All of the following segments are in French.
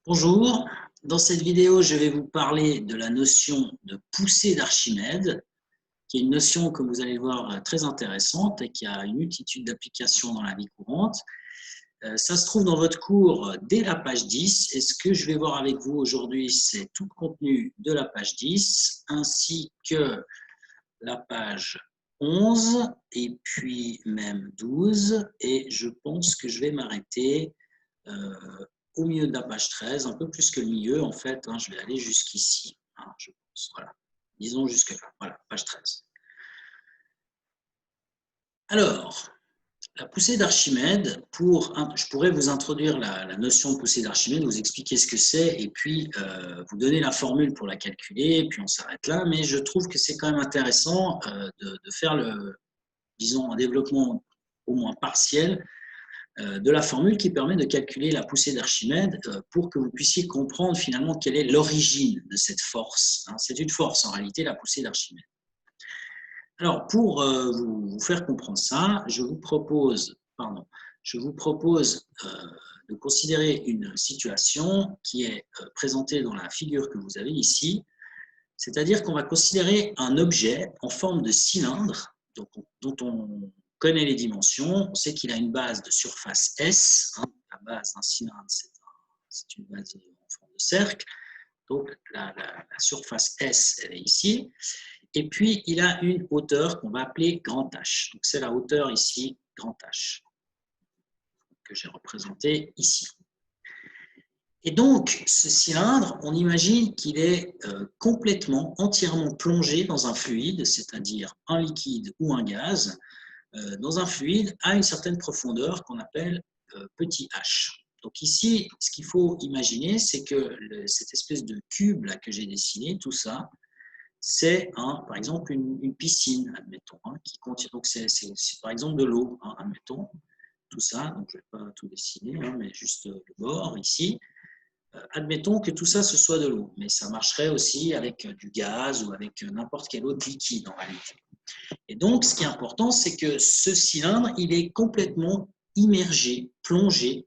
Bonjour, dans cette vidéo, je vais vous parler de la notion de poussée d'Archimède, qui est une notion que vous allez voir très intéressante et qui a une multitude d'applications dans la vie courante. Ça se trouve dans votre cours dès la page 10 et ce que je vais voir avec vous aujourd'hui, c'est tout le contenu de la page 10 ainsi que la page 11 et puis même 12 et je pense que je vais m'arrêter au milieu de la page 13, un peu plus que le milieu en fait, je vais aller jusqu'ici, je pense, voilà, disons jusque là, voilà, page 13. Alors, la poussée d'Archimède, je pourrais vous introduire la notion de poussée d'Archimède, vous expliquer ce que c'est et puis vous donner la formule pour la calculer, et puis on s'arrête là, mais je trouve que c'est quand même intéressant de faire disons, un développement au moins partiel de la formule qui permet de calculer la poussée d'Archimède pour que vous puissiez comprendre finalement quelle est l'origine de cette force. C'est une force en réalité, la poussée d'Archimède. Alors pour vous faire comprendre ça, je vous propose de considérer une situation qui est présentée dans la figure que vous avez ici, c'est-à-dire qu'on va considérer un objet en forme de cylindre dont on connaît les dimensions, on sait qu'il a une base de surface S, la base d'un cylindre c'est une base en forme de cercle, donc la surface S elle est ici, et puis il a une hauteur qu'on va appeler grand H, donc c'est la hauteur ici grand H, que j'ai représentée ici. Et donc, ce cylindre, on imagine qu'il est complètement, entièrement plongé dans un fluide, c'est-à-dire un liquide ou un gaz, dans un fluide à une certaine profondeur qu'on appelle petit h. Donc ici, ce qu'il faut imaginer, c'est que cette espèce de cube là que j'ai dessiné, tout ça, c'est par exemple une piscine, admettons, qui contient, donc c'est par exemple de l'eau, admettons, tout ça, donc je ne vais pas tout dessiner, mais juste le bord ici. Admettons que tout ça, ce soit de l'eau, mais ça marcherait aussi avec du gaz ou avec n'importe quel autre liquide en réalité. Et donc, ce qui est important, c'est que ce cylindre, il est complètement immergé, plongé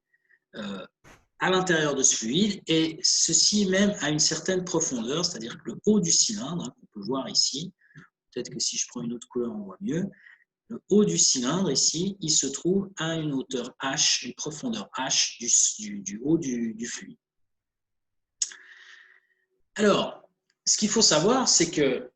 à l'intérieur de ce fluide, et ceci même à une certaine profondeur, c'est-à-dire que le haut du cylindre, qu'on peut voir ici, peut-être que si je prends une autre couleur, on voit mieux, le haut du cylindre ici, il se trouve à une hauteur h, une profondeur h du haut du fluide. Alors, ce qu'il faut savoir, c'est que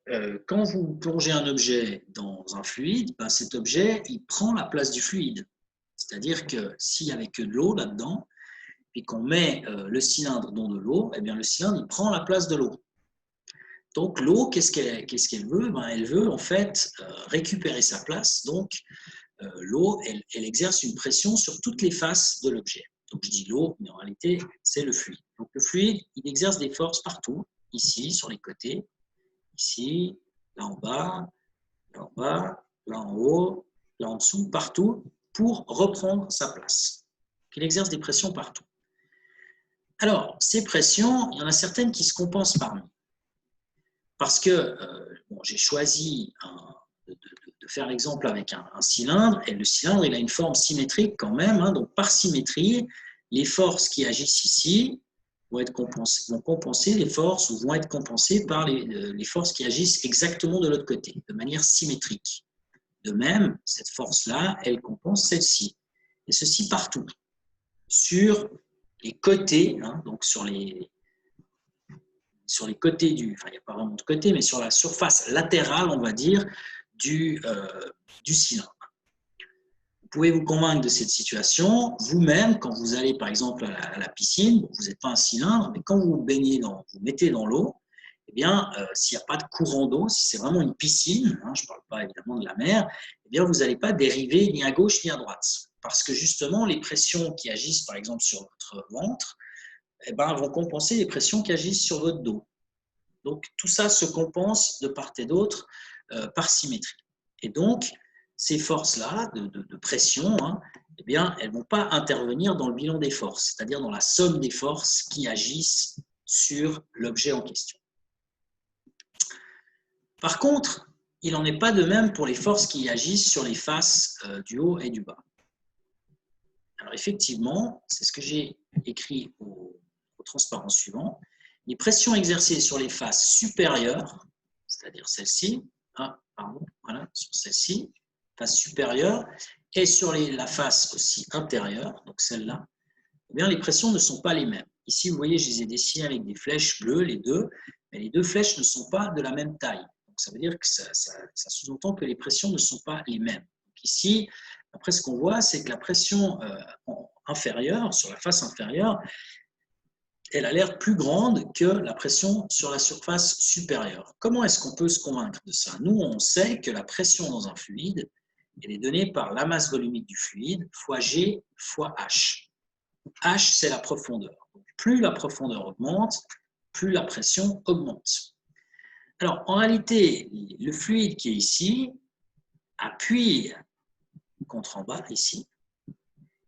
quand vous plongez un objet dans un fluide, cet objet, il prend la place du fluide. C'est-à-dire que s'il n'y avait que de l'eau là-dedans, puis qu'on met le cylindre dans de l'eau, eh bien le cylindre, il prend la place de l'eau. Donc l'eau, qu'est-ce qu'elle veut? Elle veut en fait récupérer sa place. Donc l'eau, elle exerce une pression sur toutes les faces de l'objet. Donc je dis l'eau, mais en réalité, c'est le fluide. Donc le fluide, il exerce des forces partout, ici, sur les côtés, ici, là en bas, là en haut, là en dessous, partout, pour reprendre sa place. Il exerce des pressions partout. Alors, ces pressions, il y en a certaines qui se compensent parmi. Parce que j'ai choisi de faire l'exemple avec un cylindre, et le cylindre, il a une forme symétrique quand même, donc par symétrie, les forces qui agissent ici vont compenser les forces ou vont être compensées par les forces qui agissent exactement de l'autre côté, de manière symétrique. De même, cette force-là, elle compense celle-ci. Et ceci partout, sur les côtés, donc sur les côtés enfin il n'y a pas vraiment de côté, mais sur la surface latérale, on va dire, du cylindre. Vous pouvez vous convaincre de cette situation vous-même quand vous allez par exemple à la piscine. Vous n'êtes pas un cylindre, mais quand vous vous mettez dans l'eau, eh bien, s'il n'y a pas de courant d'eau, si c'est vraiment une piscine, je ne parle pas évidemment de la mer, eh bien, vous n'allez pas dériver ni à gauche ni à droite. Parce que justement, les pressions qui agissent par exemple sur votre ventre, vont compenser les pressions qui agissent sur votre dos. Donc, tout ça se compense de part et d'autre par symétrie. Et donc, ces forces-là de pression, eh bien, elles ne vont pas intervenir dans le bilan des forces, c'est-à-dire dans la somme des forces qui agissent sur l'objet en question. Par contre, il n'en est pas de même pour les forces qui agissent sur les faces du haut et du bas. Alors effectivement, c'est ce que j'ai écrit au transparent suivant. Les pressions exercées sur les faces supérieures, c'est-à-dire celle-ci, voilà, sur celle-ci, face supérieure, et sur la face aussi intérieure, donc celle-là, eh bien, les pressions ne sont pas les mêmes. Ici, vous voyez, je les ai dessinées avec des flèches bleues, les deux, mais les deux flèches ne sont pas de la même taille. Donc, ça veut dire que ça sous-entend que les pressions ne sont pas les mêmes. Donc, ici, après, ce qu'on voit, c'est que la pression inférieure, sur la face inférieure, elle a l'air plus grande que la pression sur la surface supérieure. Comment est-ce qu'on peut se convaincre de ça? Nous, on sait que la pression dans un fluide, elle est donnée par la masse volumique du fluide fois G fois H. H, c'est la profondeur. Donc, plus la profondeur augmente, plus la pression augmente. Alors, en réalité, le fluide qui est ici appuie contre en bas, ici,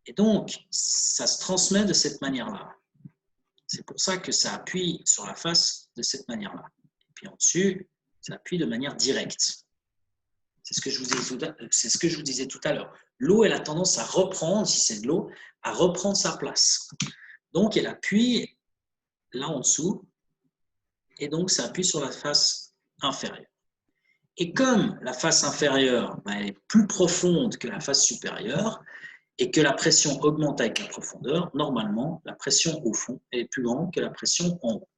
et donc, ça se transmet de cette manière-là. C'est pour ça que ça appuie sur la face de cette manière-là. Et puis en dessus, ça appuie de manière directe. C'est ce que je vous disais tout à l'heure. L'eau, elle a tendance à reprendre, si c'est de l'eau, à reprendre sa place. Donc, elle appuie là en dessous, et donc ça appuie sur la face inférieure. Et comme la face inférieure, elle est plus profonde que la face supérieure, et que la pression augmente avec la profondeur, normalement, la pression au fond est plus grande que la pression en haut.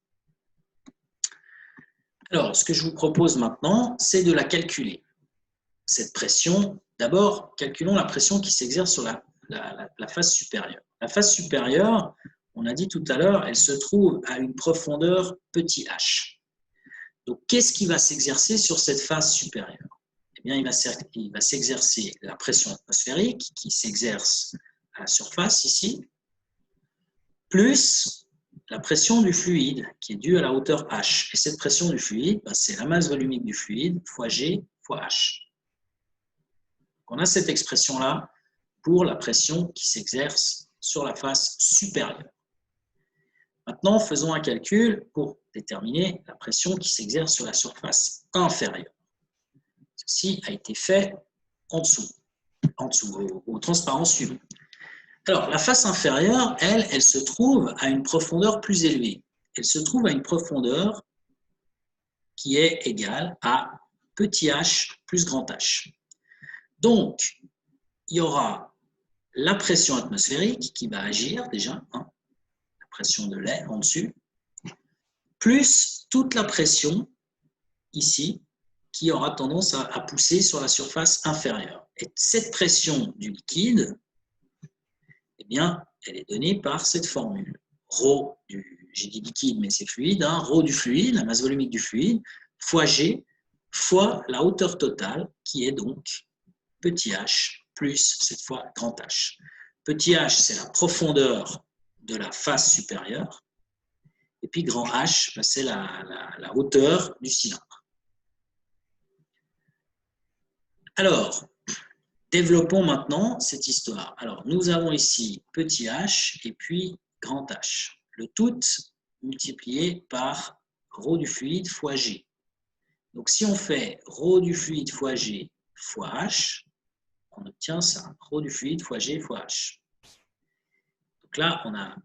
Alors, ce que je vous propose maintenant, c'est de la calculer. Cette pression, d'abord, calculons la pression qui s'exerce sur la face supérieure. La face supérieure, on a dit tout à l'heure, elle se trouve à une profondeur petit h. Donc, qu'est-ce qui va s'exercer sur cette face supérieure? Eh bien, il va s'exercer la pression atmosphérique qui s'exerce à la surface ici, plus la pression du fluide qui est due à la hauteur h. Et cette pression du fluide, c'est la masse volumique du fluide fois G fois H. Donc, on a cette expression-là pour la pression qui s'exerce sur la face supérieure. Maintenant, faisons un calcul pour déterminer la pression qui s'exerce sur la surface inférieure. Ceci a été fait en dessous au transparent suivant. Alors, la face inférieure, elle se trouve à une profondeur plus élevée. Elle se trouve à une profondeur qui est égale à petit h plus grand H. Donc, il y aura la pression atmosphérique qui va agir déjà, la pression de l'air en dessus, plus toute la pression ici qui aura tendance à pousser sur la surface inférieure. Et cette pression du liquide, eh bien, elle est donnée par cette formule. Rho j'ai dit liquide, mais c'est fluide, rho du fluide, la masse volumique du fluide, fois G, fois la hauteur totale, qui est donc petit h, plus cette fois grand H. Petit h, c'est la profondeur de la face supérieure, et puis grand H, c'est la hauteur du cylindre. Alors, développons maintenant cette histoire. Alors, nous avons ici petit h et puis grand H. Le tout multiplié par rho du fluide fois G. Donc, si on fait rho du fluide fois G fois H, on obtient ça, rho du fluide fois G fois H. Donc là, on a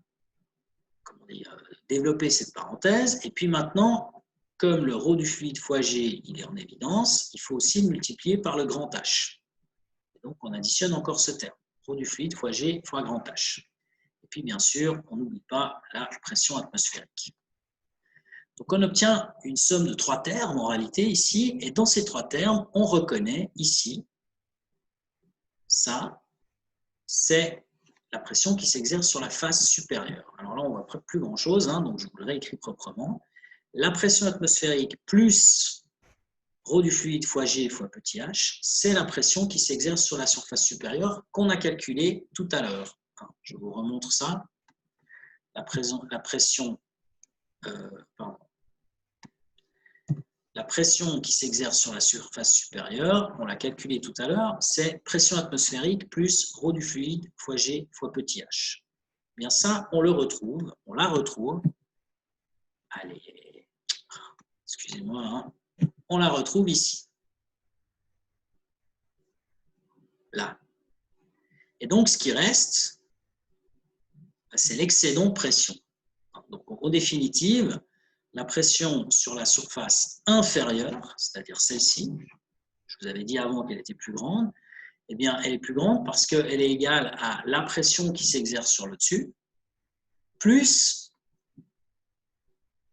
développé cette parenthèse. Et puis maintenant, comme le rho du fluide fois G, il est en évidence, il faut aussi le multiplier par le grand H. Et donc, on additionne encore ce terme, rho du fluide fois G fois grand H. Et puis, bien sûr, on n'oublie pas la pression atmosphérique. Donc, on obtient une somme de 3 termes en réalité ici. Et dans ces 3 termes, on reconnaît ici, ça, c'est la pression qui s'exerce sur la face supérieure. Alors là, on ne voit plus grand-chose, donc je vous le réécris proprement. La pression atmosphérique plus rho du fluide fois G fois petit h, c'est la pression qui s'exerce sur la surface supérieure qu'on a calculée tout à l'heure. Je vous remontre ça. La pression qui s'exerce sur la surface supérieure, on l'a calculée tout à l'heure, c'est pression atmosphérique plus rho du fluide fois G fois petit h. Bien ça, on la retrouve. Allez, excusez-moi, on la retrouve ici. Là. Et donc, ce qui reste, c'est l'excédent pression. Donc, en définitive, la pression sur la surface inférieure, c'est-à-dire celle-ci, je vous avais dit avant qu'elle était plus grande, eh bien, elle est plus grande parce qu'elle est égale à la pression qui s'exerce sur le dessus, plus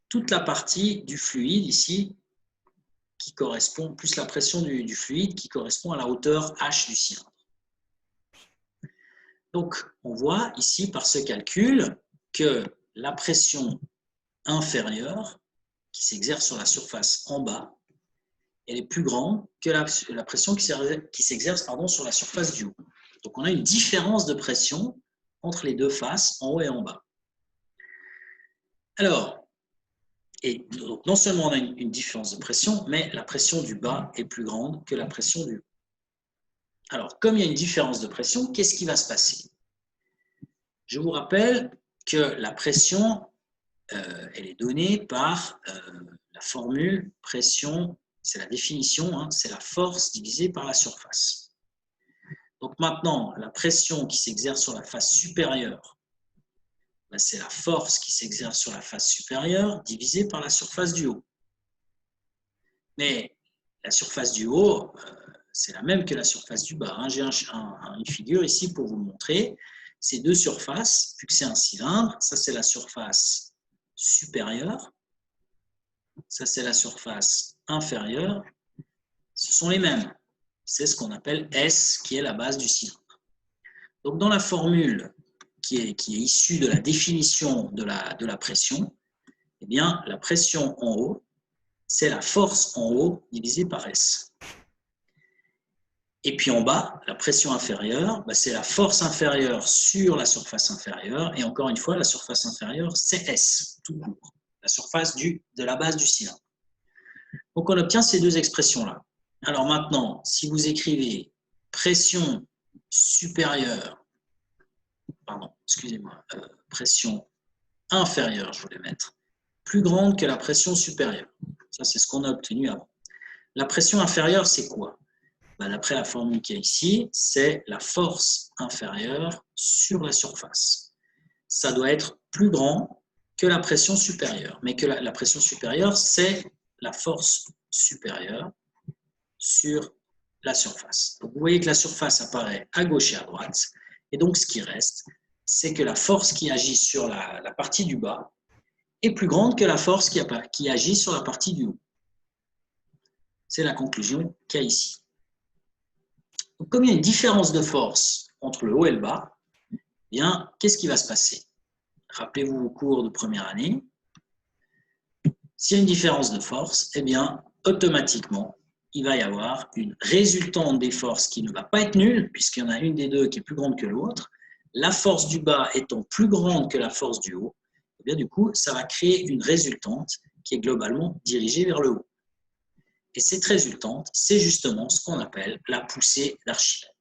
toute la partie du fluide ici, qui correspond, plus la pression du fluide qui correspond à la hauteur H du cylindre. Donc, on voit ici par ce calcul que la pression inférieure qui s'exerce sur la surface en bas, elle est plus grande que la pression qui s'exerce sur la surface du haut. Donc, on a une différence de pression entre les deux faces, en haut et en bas. Alors, et donc non seulement on a une différence de pression, mais la pression du bas est plus grande que la pression du haut. Alors, comme il y a une différence de pression, qu'est-ce qui va se passer? Je vous rappelle que la pression, elle est donnée par la formule pression, c'est la définition, hein, c'est la force divisée par la surface. Donc maintenant, la pression qui s'exerce sur la face supérieure, ben, c'est la force qui s'exerce sur la face supérieure divisée par la surface du haut. Mais la surface du haut, c'est la même que la surface du bas. Hein. J'ai une figure ici pour vous montrer. Ces deux surfaces, vu que c'est un cylindre, ça c'est la surface supérieure, ça c'est la surface inférieure, ce sont les mêmes. C'est ce qu'on appelle S, qui est la base du cylindre. Donc dans la formule qui est issue de la définition de la pression, eh bien la pression en haut, c'est la force en haut divisée par S. Et puis en bas, la pression inférieure, ben c'est la force inférieure sur la surface inférieure. Et encore une fois, la surface inférieure, c'est S, tout court, la surface de la base du cylindre. Donc on obtient ces deux expressions-là. Alors maintenant, si vous écrivez pression supérieure, pression inférieure, je voulais mettre, plus grande que la pression supérieure. Ça, c'est ce qu'on a obtenu avant. La pression inférieure, c'est quoi? D'après la formule qui est ici, c'est la force inférieure sur la surface. Ça doit être plus grand que la pression supérieure. Mais que la pression supérieure, c'est la force supérieure sur la surface. Donc, vous voyez que la surface apparaît à gauche et à droite. Et donc, ce qui reste, c'est que la force qui agit sur la partie du bas est plus grande que la force qui agit sur la partie du haut. C'est la conclusion qu'il y a ici. Donc, comme il y a une différence de force entre le haut et le bas, eh bien, qu'est-ce qui va se passer? Rappelez-vous vos cours de première année. S'il y a une différence de force, eh bien, automatiquement, il va y avoir une résultante des forces qui ne va pas être nulle, puisqu'il y en a une des deux qui est plus grande que l'autre. La force du bas étant plus grande que la force du haut, eh bien, du coup, ça va créer une résultante qui est globalement dirigée vers le haut. Et cette résultante, c'est justement ce qu'on appelle la poussée d'Archimède.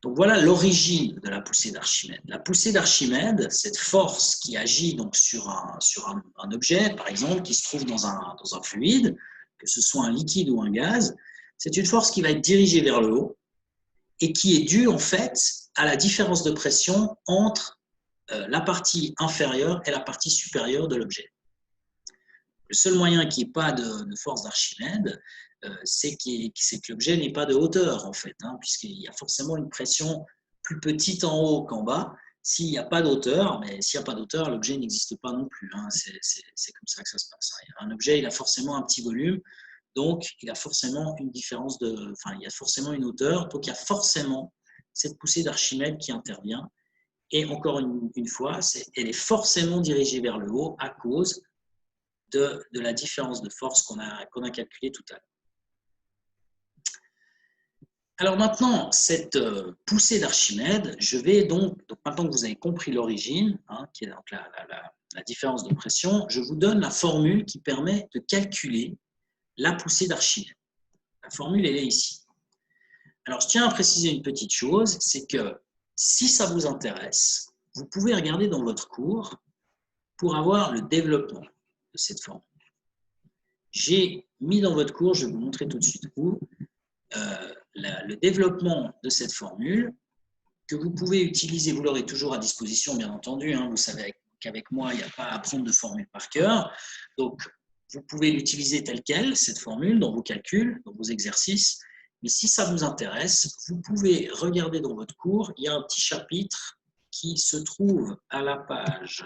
Donc voilà l'origine de la poussée d'Archimède. La poussée d'Archimède, cette force qui agit donc sur un objet, par exemple, qui se trouve dans un fluide, que ce soit un liquide ou un gaz, c'est une force qui va être dirigée vers le haut et qui est due en fait à la différence de pression entre la partie inférieure et la partie supérieure de l'objet. Le seul moyen qu'il n'y ait pas de force d'Archimède, c'est que l'objet n'ait pas de hauteur, en fait, hein, puisqu'il y a forcément une pression plus petite en haut qu'en bas. S'il n'y a pas d'auteur, mais s'il n'y a pas d'auteur, l'objet n'existe pas non plus. Hein, c'est comme ça que ça se passe. Hein. Un objet, il a forcément un petit volume, donc il a forcément il y a forcément une hauteur, donc il y a forcément cette poussée d'Archimède qui intervient. Et encore une fois, elle est forcément dirigée vers le haut à cause de la différence de force qu'on a calculée tout à l'heure. Alors maintenant, cette poussée d'Archimède, je vais donc maintenant que vous avez compris l'origine, hein, qui est donc la différence de pression, je vous donne la formule qui permet de calculer la poussée d'Archimède. La formule, elle est ici. Alors, je tiens à préciser une petite chose, c'est que si ça vous intéresse, vous pouvez regarder dans votre cours pour avoir le développement de cette formule. J'ai mis dans votre cours, je vais vous montrer tout de suite où, le développement de cette formule que vous pouvez utiliser, vous l'aurez toujours à disposition bien entendu, hein, vous savez qu'avec moi, il n'y a pas à apprendre de formule par cœur. Donc, vous pouvez l'utiliser telle quelle, cette formule, dans vos calculs, dans vos exercices. Mais si ça vous intéresse, vous pouvez regarder dans votre cours, il y a un petit chapitre qui se trouve à la page,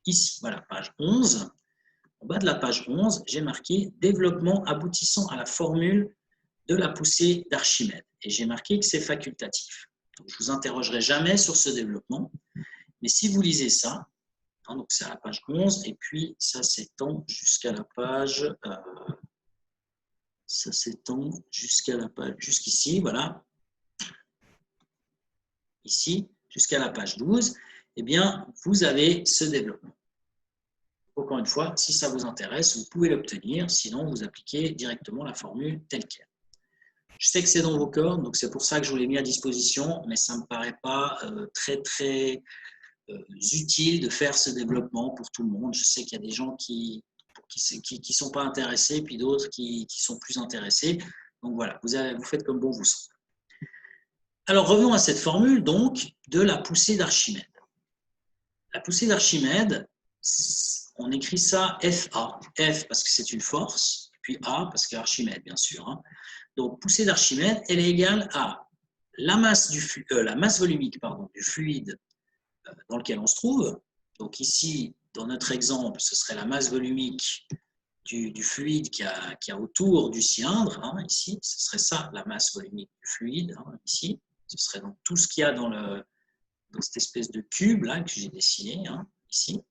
ici, voilà, page 11. En bas de la page 11, j'ai marqué « Développement aboutissant à la formule de la poussée d'Archimède ». Et j'ai marqué que c'est facultatif. Donc, je ne vous interrogerai jamais sur ce développement. Mais si vous lisez ça, hein, donc c'est à la page 11, et puis ça s'étend jusqu'à la page... ça s'étend jusqu'à la page... jusqu'ici, voilà. Ici, jusqu'à la page 12, eh bien, vous avez ce développement. Encore une fois, si ça vous intéresse, vous pouvez l'obtenir, sinon vous appliquez directement la formule telle qu'elle. Je sais que c'est dans vos cordes, donc c'est pour ça que je vous l'ai mis à disposition, mais ça ne me paraît pas très utile de faire ce développement pour tout le monde. Je sais qu'il y a des gens qui sont pas intéressés, puis d'autres qui sont plus intéressés. Donc voilà, vous faites comme bon vous semble. Alors revenons à cette formule donc de la poussée d'Archimède. La poussée d'Archimède, on écrit ça FA. F parce que c'est une force, puis A parce que Archimède, bien sûr. Hein. Donc, poussée d'Archimède, elle est égale à la masse, la masse volumique du fluide dans lequel on se trouve. Donc ici, dans notre exemple, ce serait la masse volumique du fluide qu'il y a autour du cylindre. Hein, ici, ce serait ça, la masse volumique du fluide. Hein, ici, ce serait donc tout ce qu'il y a dans cette espèce de cube là que j'ai dessiné, hein, ici. Donc,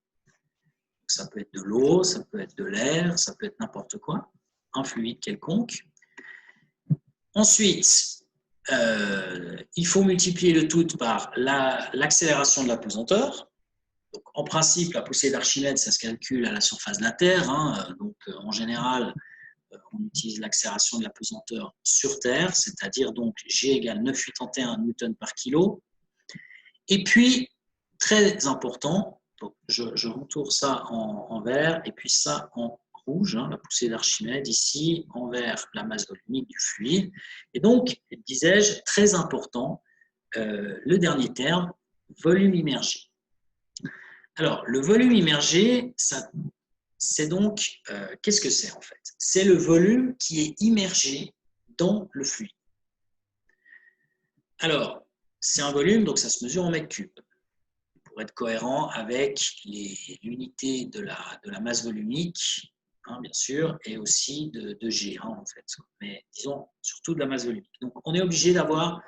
ça peut être de l'eau, ça peut être de l'air, ça peut être n'importe quoi, un fluide quelconque. Ensuite, il faut multiplier le tout par l'accélération de la pesanteur. Donc, en principe, la poussée d'Archimède, ça se calcule à la surface de la Terre. Hein. Donc, en général, on utilise l'accélération de la pesanteur sur Terre, c'est-à-dire donc G égale 9,81 Newton par kilo. Et puis, très important, donc je retourne ça en vert et puis ça en rouge, hein, la poussée d'Archimède ici, envers la masse volumique du fluide. Et donc, disais-je, très important, le dernier terme, volume immergé. Alors, le volume immergé, c'est donc, qu'est-ce que c'est en fait? C'est le volume qui est immergé dans le fluide. Alors, c'est un volume, donc ça se mesure en mètres cubes. Pour être cohérent avec l'unité de la masse volumique, hein, bien sûr, et aussi de G, hein, en fait. Mais disons surtout de la masse volumique. Donc, on est obligé d'avoir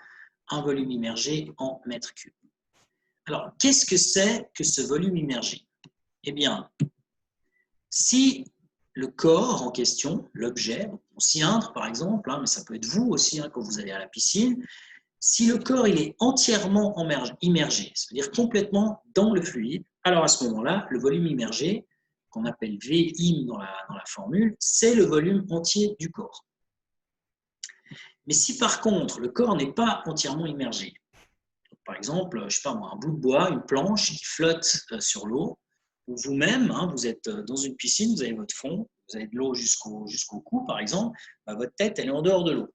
un volume immergé en mètres cubes. Alors, qu'est-ce que c'est que ce volume immergé? Eh bien, si le corps en question, l'objet, mon cylindre par exemple, hein, mais ça peut être vous aussi hein, quand vous allez à la piscine, si le corps il est entièrement immergé, c'est-à-dire complètement dans le fluide, alors à ce moment-là, le volume immergé, qu'on appelle Vim dans la formule, c'est le volume entier du corps. Mais si par contre, le corps n'est pas entièrement immergé, par exemple, je sais pas moi, un bout de bois, une planche qui flotte sur l'eau, ou vous-même, hein, vous êtes dans une piscine, vous avez votre fond, vous avez de l'eau jusqu'au cou par exemple, bah, votre tête elle est en dehors de l'eau.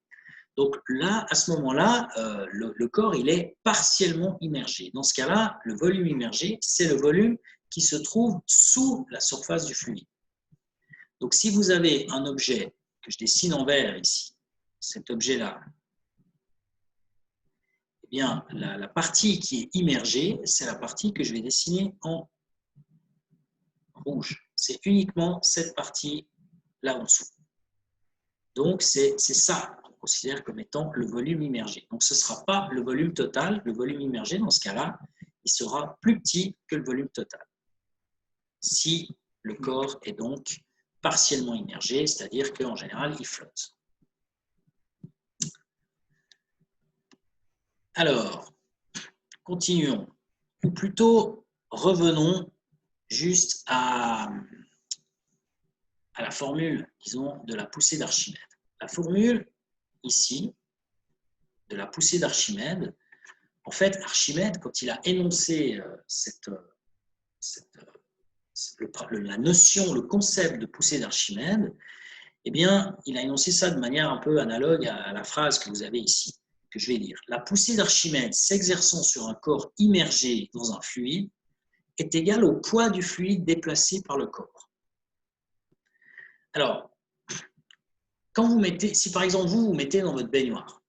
Donc là, à ce moment-là, le corps il est partiellement immergé. Dans ce cas-là, le volume immergé, c'est le volume qui se trouve sous la surface du fluide. Donc si vous avez un objet que je dessine en vert ici, cet objet-là, eh bien, la partie qui est immergée, c'est la partie que je vais dessiner en rouge. C'est uniquement cette partie là en dessous. Donc c'est ça. Considère comme étant le volume immergé. Donc, ce ne sera pas le volume total. Le volume immergé, dans ce cas-là, il sera plus petit que le volume total. Si le corps est donc partiellement immergé, c'est-à-dire qu'en général, il flotte. Alors, continuons. Ou plutôt, revenons juste à la formule, disons, de la poussée d'Archimède. La formule, ici, de la poussée d'Archimède, en fait, Archimède, quand il a énoncé la notion, le concept de poussée d'Archimède, eh bien, il a énoncé ça de manière un peu analogue à la phrase que vous avez ici, que je vais lire. La poussée d'Archimède s'exerçant sur un corps immergé dans un fluide est égal au poids du fluide déplacé par le corps. Alors, quand vous mettez, si par exemple vous mettez dans votre baignoire,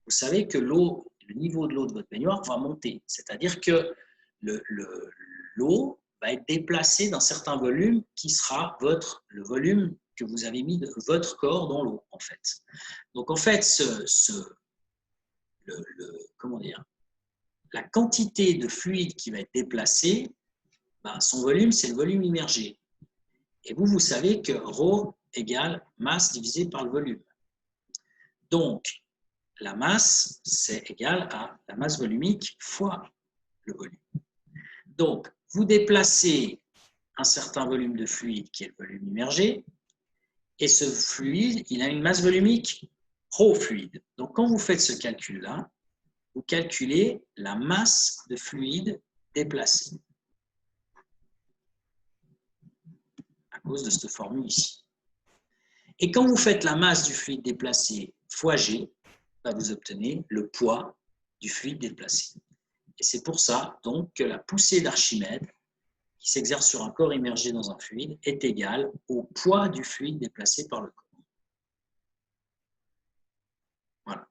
vous savez que le niveau de l'eau de votre baignoire va monter. C'est-à-dire que l'eau va être déplacée d'un certain volume qui sera le volume que vous avez mis de votre corps dans l'eau, en fait. Donc, en fait, comment dire, la quantité de fluide qui va être déplacée, ben, son volume, c'est le volume immergé. Et vous savez que ρ égale masse divisée par le volume. Donc, la masse, c'est égal à la masse volumique fois le volume. Donc, vous déplacez un certain volume de fluide qui est le volume immergé, et ce fluide, il a une masse volumique ρ fluide. Donc, quand vous faites ce calcul-là, vous calculez la masse de fluide déplacée à cause de cette formule ici. Et quand vous faites la masse du fluide déplacé fois G, vous obtenez le poids du fluide déplacé. Et c'est pour ça donc que la poussée d'Archimède, qui s'exerce sur un corps immergé dans un fluide, est égale au poids du fluide déplacé par le corps. Voilà.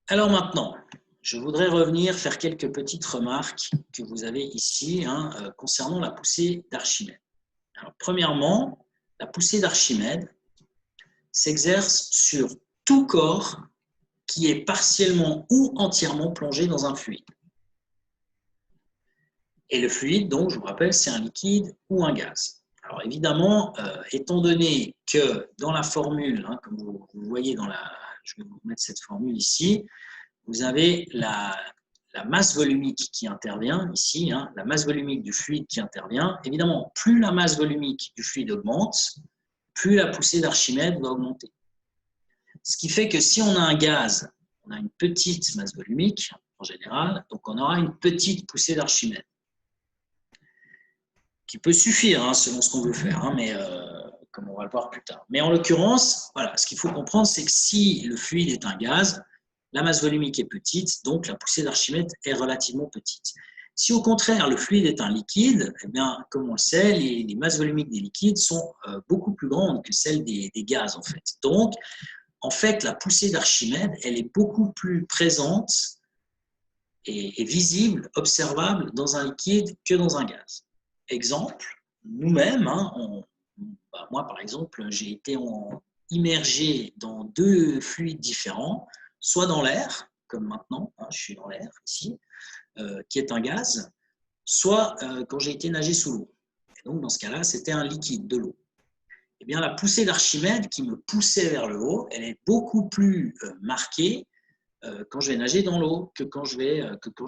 Alors maintenant, je voudrais faire quelques petites remarques que vous avez ici concernant la poussée d'Archimède. Alors, premièrement, la poussée d'Archimède s'exerce sur tout corps qui est partiellement ou entièrement plongé dans un fluide. Et le fluide, donc, je vous rappelle, c'est un liquide ou un gaz. Alors évidemment, étant donné que dans la formule, comme vous voyez je vais vous mettre cette formule ici, vous avez la masse volumique qui intervient ici, la masse volumique du fluide qui intervient. Évidemment, plus la masse volumique du fluide augmente, plus la poussée d'Archimède va augmenter. Ce qui fait que si on a un gaz, on a une petite masse volumique en général, donc on aura une petite poussée d'Archimède qui peut suffire selon ce qu'on veut faire, mais comme on va le voir plus tard. Mais en l'occurrence, voilà, ce qu'il faut comprendre, c'est que si le fluide est un gaz, la masse volumique est petite, donc la poussée d'Archimède est relativement petite. Si au contraire le fluide est un liquide, eh bien, comme on le sait, les masses volumiques des liquides sont beaucoup plus grandes que celles des gaz en fait. Donc, en fait, la poussée d'Archimède, elle est beaucoup plus présente et visible, observable dans un liquide que dans un gaz. Exemple, nous-mêmes, moi par exemple, j'ai été immergé dans deux fluides différents, soit dans l'air, comme maintenant, je suis dans l'air ici, qui est un gaz, soit quand j'ai été nager sous l'eau. Et donc dans ce cas-là, c'était un liquide, de l'eau. Eh bien, la poussée d'Archimède qui me poussait vers le haut, elle est beaucoup plus marquée quand je vais nager dans l'eau que quand je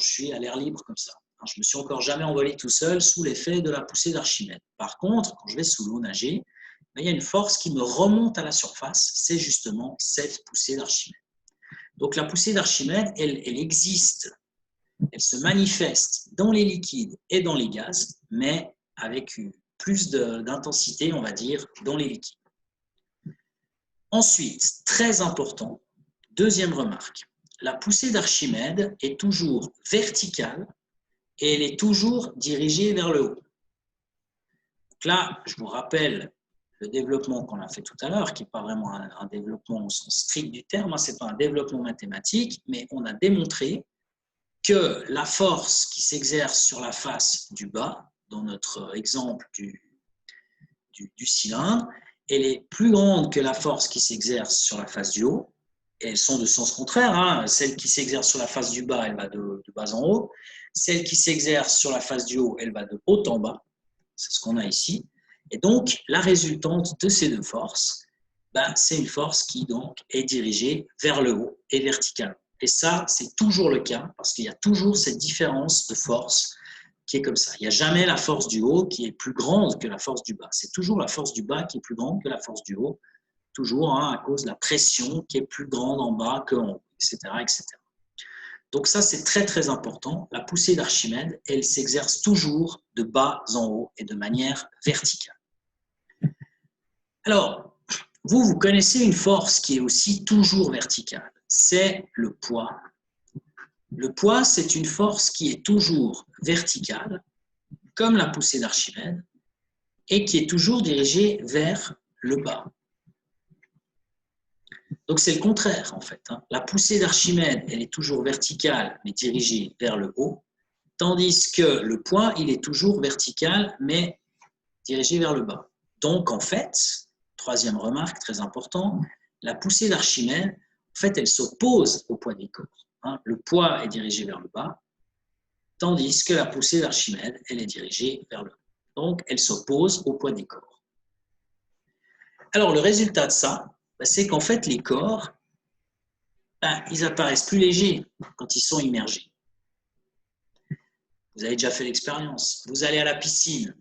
suis à l'air libre comme ça. Je ne me suis encore jamais envolé tout seul sous l'effet de la poussée d'Archimède. Par contre, quand je vais sous l'eau nager, il y a une force qui me remonte à la surface, c'est justement cette poussée d'Archimède. Donc la poussée d'Archimède, elle existe, elle se manifeste dans les liquides et dans les gaz, mais avec plus d'intensité, on va dire, dans les liquides. Ensuite, très important, deuxième remarque, la poussée d'Archimède est toujours verticale et elle est toujours dirigée vers le haut. Donc là, je vous rappelle le développement qu'on a fait tout à l'heure, qui n'est pas vraiment un développement au sens strict du terme, ce n'est pas un développement mathématique, mais on a démontré que la force qui s'exerce sur la face du bas, dans notre exemple du cylindre, elle est plus grande que la force qui s'exerce sur la face du haut. Et elles sont de sens contraire. Celle qui s'exerce sur la face du bas, elle va de bas en haut. Celle qui s'exerce sur la face du haut, elle va de haut en bas. C'est ce qu'on a ici. Et donc, la résultante de ces deux forces, c'est une force qui donc est dirigée vers le haut et verticale. Et ça, c'est toujours le cas parce qu'il y a toujours cette différence de force qui est comme ça. Il n'y a jamais la force du haut qui est plus grande que la force du bas. C'est toujours la force du bas qui est plus grande que la force du haut. Toujours à cause de la pression qui est plus grande en bas qu'en haut, etc., etc. Donc ça, c'est très, très important. La poussée d'Archimède, elle s'exerce toujours de bas en haut et de manière verticale. Alors, vous connaissez une force qui est aussi toujours verticale. C'est le poids Le poids, c'est une force qui est toujours verticale, comme la poussée d'Archimède, et qui est toujours dirigée vers le bas. Donc, c'est le contraire, en fait. La poussée d'Archimède, elle est toujours verticale, mais dirigée vers le haut, tandis que le poids, il est toujours vertical, mais dirigé vers le bas. Donc, en fait, troisième remarque très importante, la poussée d'Archimède, en fait, elle s'oppose au poids des corps. Le poids est dirigé vers le bas, tandis que la poussée d'Archimède, elle est dirigée vers le haut. Donc, elle s'oppose au poids des corps. Alors, le résultat de ça, c'est qu'en fait, les corps, ils apparaissent plus légers quand ils sont immergés. Vous avez déjà fait l'expérience. Vous allez à la piscine.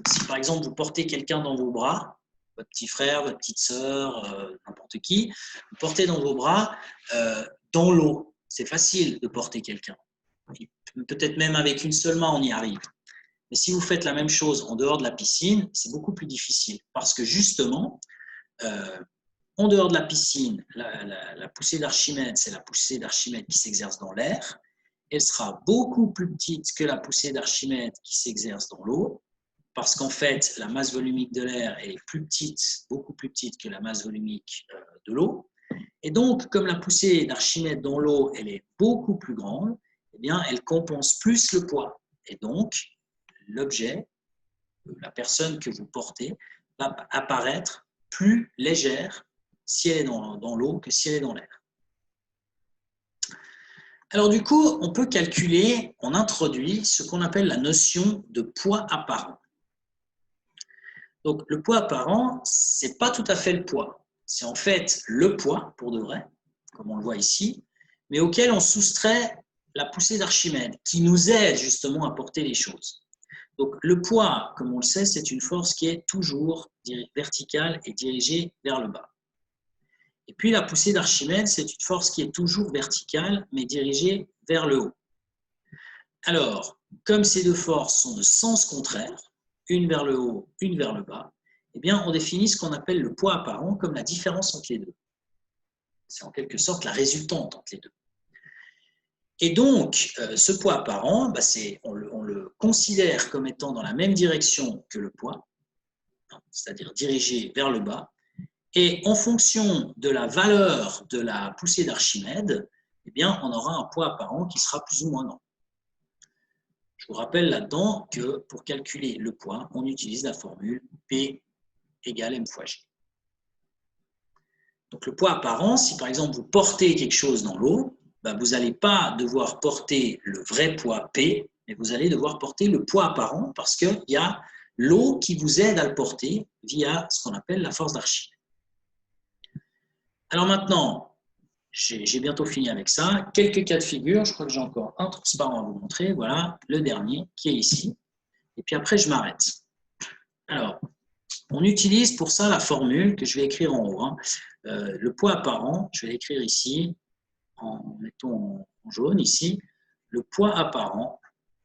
Si par exemple, vous portez quelqu'un dans vos bras, votre petit frère, votre petite sœur, n'importe qui, vous portez dans vos bras dans l'eau. C'est facile de porter quelqu'un. Peut-être même avec une seule main, on y arrive. Mais si vous faites la même chose en dehors de la piscine, c'est beaucoup plus difficile. Parce que justement, en dehors de la piscine, la poussée d'Archimède, c'est la poussée d'Archimède qui s'exerce dans l'air. Elle sera beaucoup plus petite que la poussée d'Archimède qui s'exerce dans l'eau, parce qu'en fait, la masse volumique de l'air est plus petite, beaucoup plus petite que la masse volumique de l'eau. Et donc, comme la poussée d'Archimède dans l'eau, elle est beaucoup plus grande, eh bien, elle compense plus le poids. Et donc, l'objet, la personne que vous portez, va apparaître plus légère si elle est dans l'eau que si elle est dans l'air. Alors du coup, on peut calculer, on introduit ce qu'on appelle la notion de poids apparent. Donc le poids apparent, ce n'est pas tout à fait le poids. C'est en fait le poids, pour de vrai, comme on le voit ici, mais auquel on soustrait la poussée d'Archimède, qui nous aide justement à porter les choses. Donc le poids, comme on le sait, c'est une force qui est toujours verticale et dirigée vers le bas. Et puis la poussée d'Archimède, c'est une force qui est toujours verticale, mais dirigée vers le haut. Alors, comme ces deux forces sont de sens contraire, une vers le haut, une vers le bas, eh bien, on définit ce qu'on appelle le poids apparent comme la différence entre les deux. C'est en quelque sorte la résultante entre les deux. Et donc, ce poids apparent, on le considère comme étant dans la même direction que le poids, c'est-à-dire dirigé vers le bas. Et en fonction de la valeur de la poussée d'Archimède, eh bien, on aura un poids apparent qui sera plus ou moins grand. Je vous rappelle là-dedans que pour calculer le poids, on utilise la formule P égale M fois G. Donc le poids apparent, si par exemple vous portez quelque chose dans l'eau, vous n'allez pas devoir porter le vrai poids P, mais vous allez devoir porter le poids apparent parce qu'il y a l'eau qui vous aide à le porter via ce qu'on appelle la force d'Archimède. Alors maintenant, j'ai bientôt fini avec ça. Quelques cas de figure. Je crois que j'ai encore un transparent à vous montrer. Voilà, le dernier qui est ici. Et puis après, je m'arrête. Alors, on utilise pour ça la formule que je vais écrire en haut. Le poids apparent, je vais l'écrire ici, mettons en jaune ici. Le poids apparent,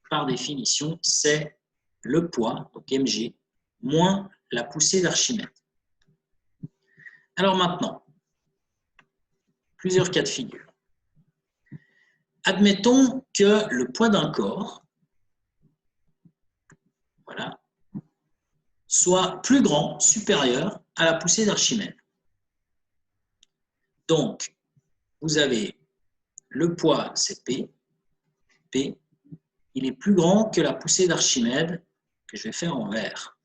par définition, c'est le poids, donc mg, moins la poussée d'Archimède. Alors maintenant, plusieurs cas de figure. Admettons que le poids d'un corps, voilà, soit plus grand, supérieur à la poussée d'Archimède. Donc, vous avez le poids, c'est P. P, il est plus grand que la poussée d'Archimède, que je vais faire en vert.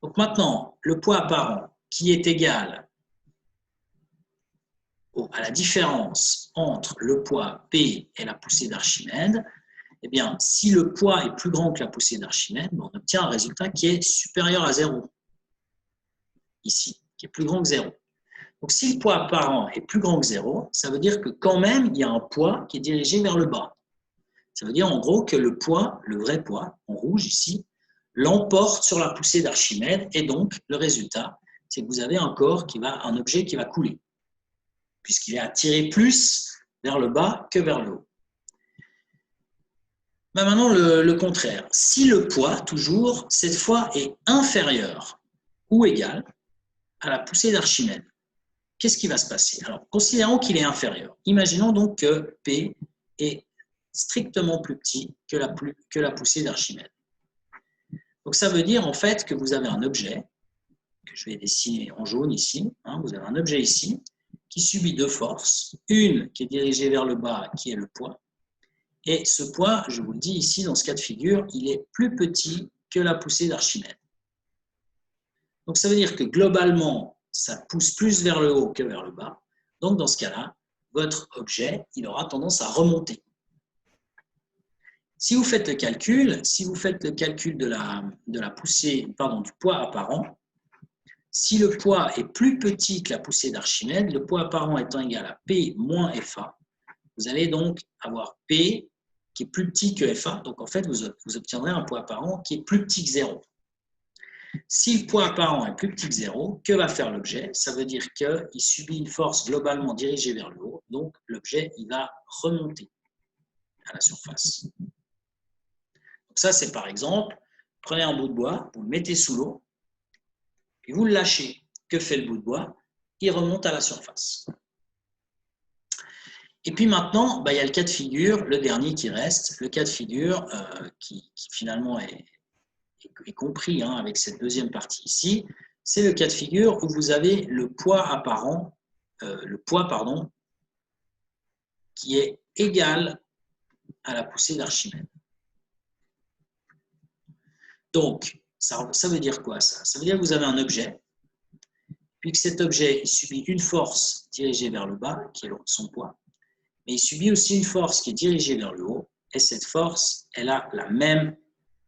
Donc maintenant, le poids apparent qui est égal à la différence entre le poids P et la poussée d'Archimède, eh bien, si le poids est plus grand que la poussée d'Archimède, on obtient un résultat qui est supérieur à 0, ici, qui est plus grand que 0. Donc, si le poids apparent est plus grand que 0, ça veut dire que quand même, il y a un poids qui est dirigé vers le bas. Ça veut dire en gros que le poids, le vrai poids, en rouge ici, l'emporte sur la poussée d'Archimède, et donc le résultat, c'est que vous avez un corps un objet qui va couler, puisqu'il est attiré plus vers le bas que vers le haut. Maintenant, le contraire. Si le poids, toujours, cette fois, est inférieur ou égal à la poussée d'Archimède, qu'est-ce qui va se passer? Alors, considérons qu'il est inférieur. Imaginons donc que P est strictement plus petit que la poussée d'Archimède. Donc, ça veut dire en fait que vous avez un objet, que je vais dessiner en jaune ici, hein, vous avez un objet ici, qui subit deux forces, une qui est dirigée vers le bas, qui est le poids, et ce poids, je vous le dis ici, dans ce cas de figure, il est plus petit que la poussée d'Archimède. Donc, ça veut dire que globalement, ça pousse plus vers le haut que vers le bas. Donc, dans ce cas-là, votre objet, il aura tendance à remonter. Si vous faites le calcul, de la poussée, pardon, du poids apparent, si le poids est plus petit que la poussée d'Archimède, le poids apparent étant égal à P moins FA, vous allez donc avoir P qui est plus petit que FA. Donc, en fait, vous obtiendrez un poids apparent qui est plus petit que 0. Si le poids apparent est plus petit que 0, que va faire l'objet? Ça veut dire qu'il subit une force globalement dirigée vers le haut. Donc, l'objet il va remonter à la surface. Donc ça, c'est par exemple, prenez un bout de bois, vous le mettez sous l'eau, puis vous le lâchez. Que fait le bout de bois? Il remonte à la surface. Et puis maintenant, il y a le cas de figure, le dernier qui reste, le cas de figure qui finalement est compris avec cette deuxième partie ici, c'est le cas de figure où vous avez le poids apparent, qui est égal à la poussée d'Archimède. Donc, ça veut dire quoi ça? Ça veut dire que vous avez un objet, puis que cet objet il subit une force dirigée vers le bas, qui est son poids, mais il subit aussi une force qui est dirigée vers le haut, et cette force, elle a la même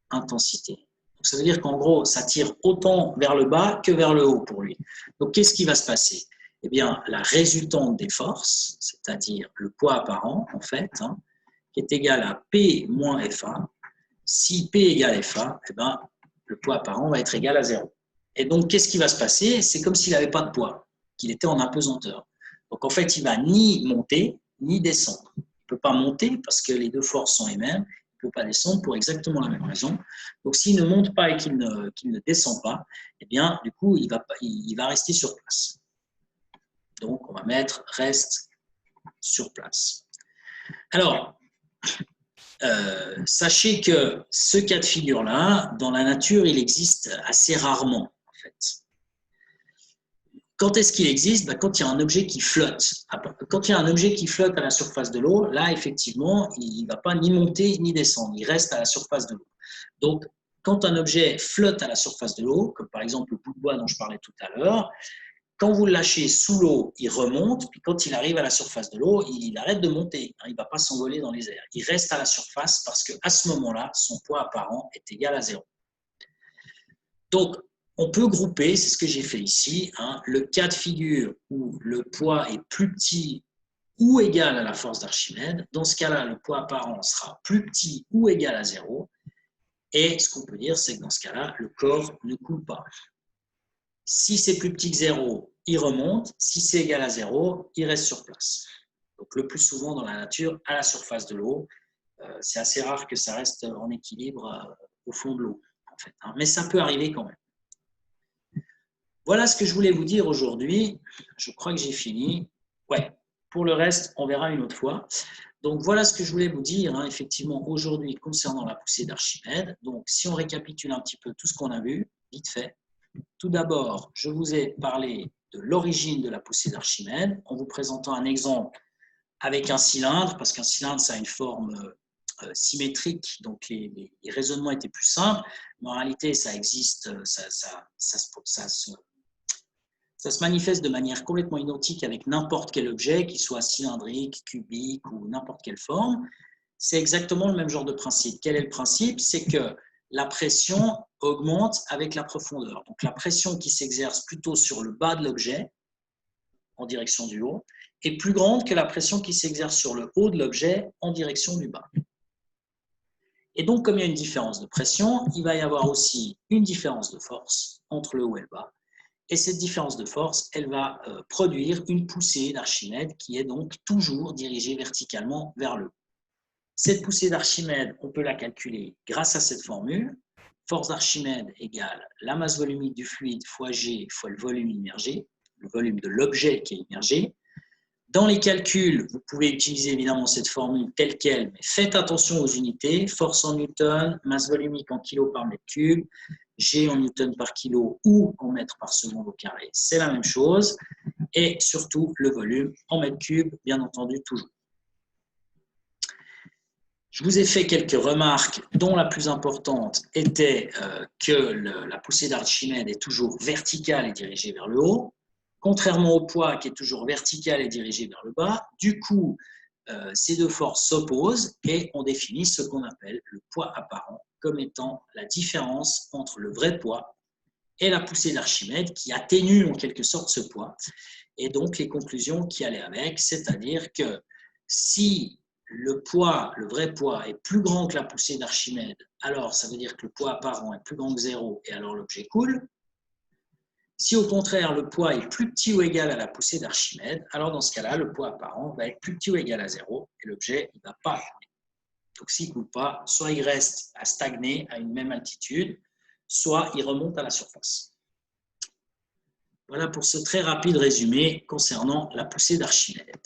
intensité. Donc, ça veut dire qu'en gros, ça tire autant vers le bas que vers le haut pour lui. Donc, qu'est-ce qui va se passer? Eh bien, la résultante des forces, c'est-à-dire le poids apparent, en fait, qui est égal à P moins FA. Si P égale FA, eh bien, le poids apparent va être égal à 0. Et donc, qu'est-ce qui va se passer? C'est comme s'il n'avait pas de poids, qu'il était en apesanteur. Donc, en fait, il ne va ni monter, ni descendre. Il ne peut pas monter parce que les deux forces sont les mêmes. Il ne peut pas descendre pour exactement la même raison. Donc, s'il ne monte pas et qu'il ne descend pas, eh bien, du coup, il va rester sur place. Donc, on va mettre « reste sur place ». Alors, sachez que ce cas de figure-là, dans la nature, il existe assez rarement, en fait. Quand est-ce qu'il existe? Quand il y a un objet qui flotte. Quand il y a un objet qui flotte à la surface de l'eau, là, effectivement, il ne va pas ni monter ni descendre. Il reste à la surface de l'eau. Donc, quand un objet flotte à la surface de l'eau, comme par exemple le bout de bois dont je parlais tout à l'heure, quand vous le lâchez sous l'eau, il remonte, puis quand il arrive à la surface de l'eau, il arrête de monter. Il ne va pas s'envoler dans les airs. Il reste à la surface parce qu'à ce moment-là, son poids apparent est égal à 0. Donc, on peut grouper, c'est ce que j'ai fait ici, le cas de figure où le poids est plus petit ou égal à la force d'Archimède. Dans ce cas-là, le poids apparent sera plus petit ou égal à 0. Et ce qu'on peut dire, c'est que dans ce cas-là, le corps ne coule pas. Si c'est plus petit que 0, il remonte. Si c'est égal à 0, il reste sur place. Donc, le plus souvent dans la nature, à la surface de l'eau, c'est assez rare que ça reste en équilibre au fond de l'eau, en fait, mais ça peut arriver quand même. Voilà ce que je voulais vous dire aujourd'hui. Je crois que j'ai fini. Ouais, pour le reste, on verra une autre fois. Donc, voilà ce que je voulais vous dire, effectivement, aujourd'hui, concernant la poussée d'Archimède. Donc, si on récapitule un petit peu tout ce qu'on a vu, vite fait. Tout d'abord, je vous ai parlé de l'origine de la poussée d'Archimède en vous présentant un exemple avec un cylindre, parce qu'un cylindre, ça a une forme symétrique, donc les raisonnements étaient plus simples, mais en réalité, ça existe, ça se manifeste de manière complètement identique avec n'importe quel objet, qu'il soit cylindrique, cubique ou n'importe quelle forme. C'est exactement le même genre de principe. Quel est le principe? C'est que la pression augmente avec la profondeur. Donc la pression qui s'exerce plutôt sur le bas de l'objet, en direction du haut, est plus grande que la pression qui s'exerce sur le haut de l'objet en direction du bas. Et donc, comme il y a une différence de pression, il va y avoir aussi une différence de force entre le haut et le bas. Et cette différence de force, elle va produire une poussée d'Archimède qui est donc toujours dirigée verticalement vers le haut. Cette poussée d'Archimède, on peut la calculer grâce à cette formule. Force d'Archimède égale la masse volumique du fluide fois G fois le volume immergé. le volume de l'objet qui est immergé. Dans les calculs, vous pouvez utiliser évidemment cette formule telle qu'elle, mais faites attention aux unités, force en newton, masse volumique en kilo par mètre cube, G en newton par kilo ou en mètre par seconde au carré, c'est la même chose, et surtout le volume en mètre cube, bien entendu, toujours. Je vous ai fait quelques remarques, dont la plus importante était que la poussée d'Archimède est toujours verticale et dirigée vers le haut, contrairement au poids qui est toujours vertical et dirigé vers le bas. Du coup, ces deux forces s'opposent et on définit ce qu'on appelle le poids apparent comme étant la différence entre le vrai poids et la poussée d'Archimède qui atténue en quelque sorte ce poids. Et donc les conclusions qui allaient avec, c'est-à-dire que si le poids, le vrai poids, est plus grand que la poussée d'Archimède, alors ça veut dire que le poids apparent est plus grand que 0 et alors l'objet coule. Si au contraire le poids est plus petit ou égal à la poussée d'Archimède, alors dans ce cas-là, le poids apparent va être plus petit ou égal à 0 et l'objet ne va pas couler. Donc s'il ne coule pas, soit il reste à stagner à une même altitude, soit il remonte à la surface. Voilà pour ce très rapide résumé concernant la poussée d'Archimède.